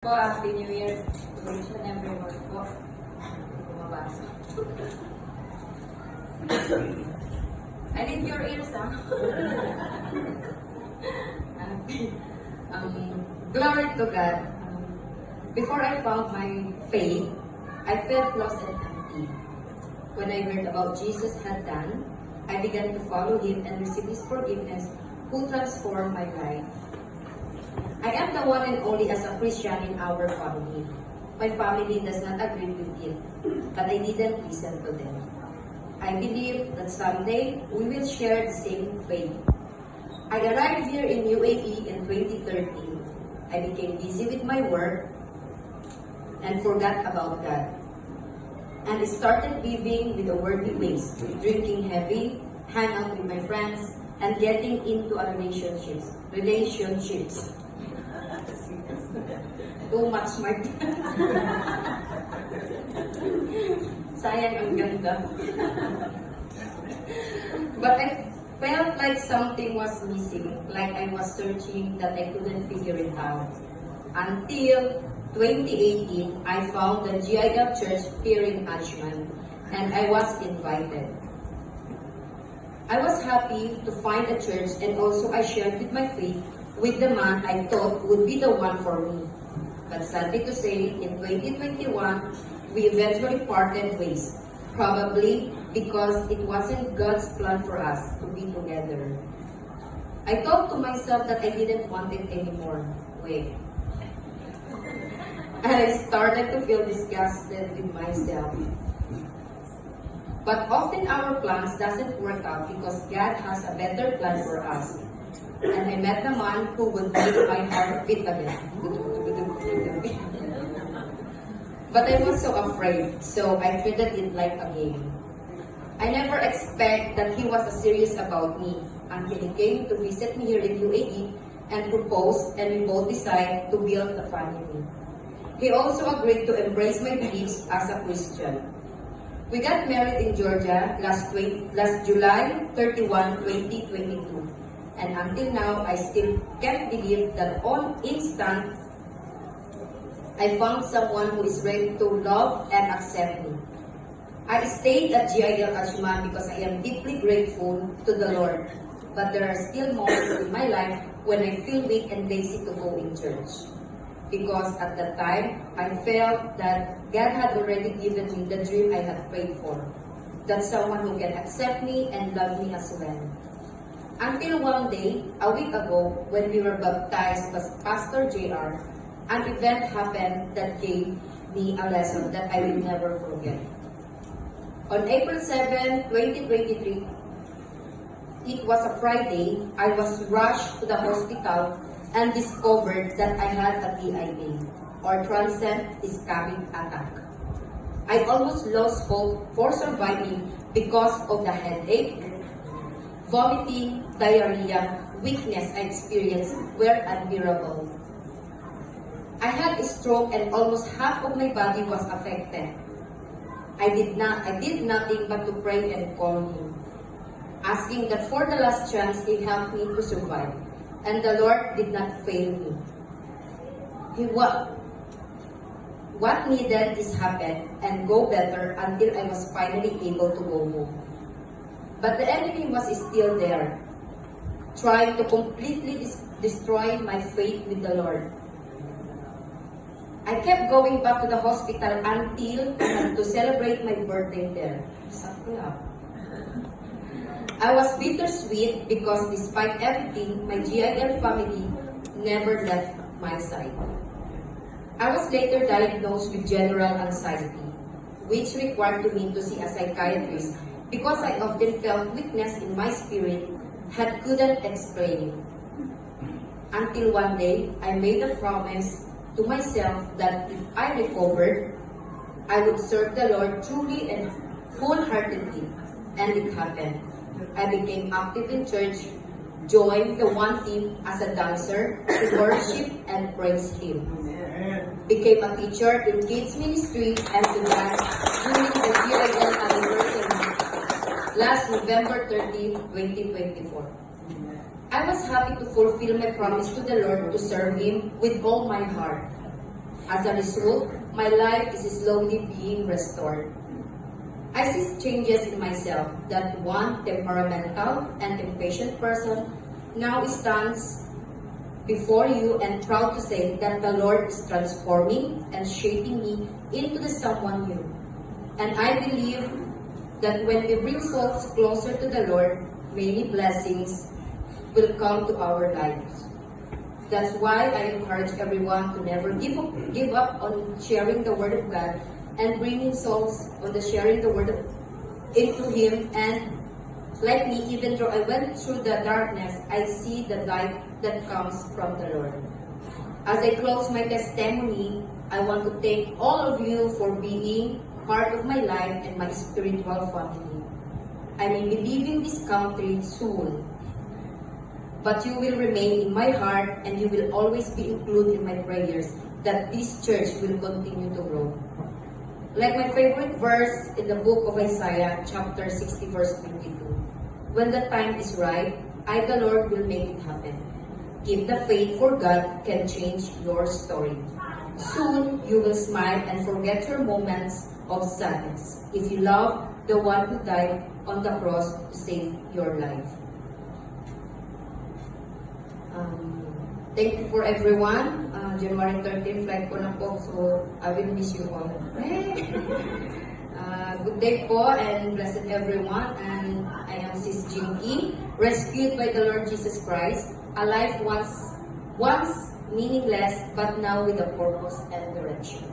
po, Happy New Year to each and everyone po. Bumabasa. I need your ears, ha? Glory to God. Before I found my faith, I felt lost and empty. When I heard about Jesus had done, I began to follow Him and receive His forgiveness, who transformed my life. I am the one and only as a Christian in our family. My family does not agree with it, but I didn't listen to them. I believe that someday we will share the same faith. I arrived here in UAE in 2013. I became busy with my work and forgot about God. And I started living with a worldly ways, drinking heavy, hang out with my friends, and getting into relationships. Too much smart. Sayang ang ganda. But I felt like something was missing, like I was searching that I couldn't figure it out. Until 2018, I found the GIL Church here in Ashman, and I was invited. I was happy to find a church, and also I shared with my faith with the man I thought would be the one for me. But sadly to say, in 2021, we eventually parted ways. Probably because it wasn't God's plan for us to be together. I thought to myself that I didn't want it anymore. Wait. And I started to feel disgusted with myself. But often our plans doesn't work out because God has a better plan for us. And I met the man who would make my heart beat again. But I was so afraid, so I treated it like a game. I never expect that he was serious about me until he came to visit me here in UAE and proposed, and we both decided to build a family. He also agreed to embrace my beliefs as a Christian. We got married in Georgia last July 31, 2022. And until now, I still can't believe that on instant, I found someone who is ready to love and accept me. I stayed at GIL Ashman because I am deeply grateful to the Lord. But there are still moments in my life when I feel weak and lazy to go in church. Because at that time, I felt that God had already given me the dream I had prayed for. That someone who can accept me and love me as well. Until one day, a week ago, when we were baptized by Pastor JR, an event happened that gave me a lesson that I will never forget. On April 7, 2023, it was a Friday, I was rushed to the hospital and discovered that I had a TIA, or transient ischemic attack. I almost lost hope for surviving because of the headache, vomiting, diarrhea, weakness I experienced were unbearable. I had a stroke and almost half of my body was affected. I did nothing but to pray and call Him, asking that for the last chance He helped me to survive. And the Lord did not fail me. What needed is happen and go better until I was finally able to go home. But the enemy was still there, trying to completely destroy my faith with the Lord. I kept going back to the hospital until to celebrate my birthday there. I was bittersweet because despite everything, my GIL family never left my side. I was later diagnosed with general anxiety, which required me to see a psychiatrist because I often felt weakness in my spirit and couldn't explain it. Until one day, I made a promise to myself that if I recovered, I would serve the Lord truly and wholeheartedly, and it happened. I became active in church, joined the one team as a dancer to worship and praise Him. Became a teacher in kids ministry and to dance during the GIL anniversary last November 30, 2024. I was happy to fulfill my promise to the Lord to serve Him with all my heart. As a result, my life is slowly being restored. I see changes in myself that one temperamental and impatient person now stands before you and proud to say that the Lord is transforming and shaping me into the someone new. And I believe that when we bring souls closer to the Lord, many blessings will come to our lives. That's why I encourage everyone to never give up on sharing the Word of God and bringing souls on the sharing the Word into Him. And like me, even though I went through the darkness, I see the light that comes from the Lord. As I close my testimony, I want to thank all of you for being part of my life and my spiritual family. I may be leaving this country soon, but you will remain in my heart and you will always be included in my prayers that this church will continue to grow. Like my favorite verse in the book of Isaiah, chapter 60, verse 22. When the time is right, I, the Lord, will make it happen. Keep the faith, for God can change your story. Soon you will smile and forget your moments of sadness if you love the one who died on the cross to save your life. Thank you for everyone. January 13, flight ko na po, so I will miss you all. Good day po and blessed everyone. And I am Sis Jinky, rescued by the Lord Jesus Christ. A life once meaningless, but now with a purpose and direction.